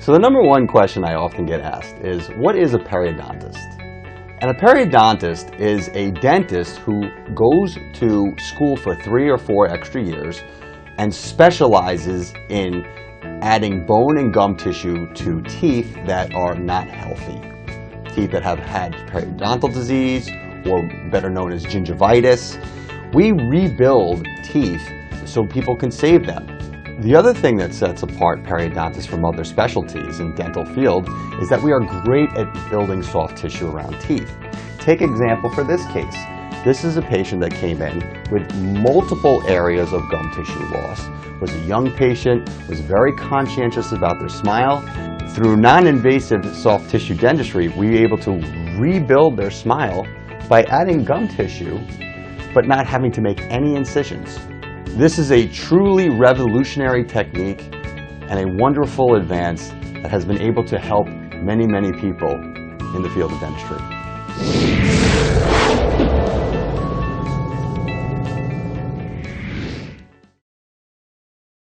So the number one question I often get asked is, what is a periodontist? And a periodontist is a dentist who goes to school for 3 or 4 extra years and specializes in adding bone and gum tissue to teeth that are not healthy. Teeth that have had periodontal disease, or better known as gingivitis. We rebuild teeth so people can save them. The other thing that sets apart periodontists from other specialties in dental field is that we are great at building soft tissue around teeth. Take example for this case. This is a patient that came in with multiple areas of gum tissue loss. Was a young patient, was very conscientious about their smile. Through non-invasive soft tissue dentistry, we were able to rebuild their smile by adding gum tissue, but not having to make any incisions. This is a truly revolutionary technique and a wonderful advance that has been able to help many, many people in the field of dentistry.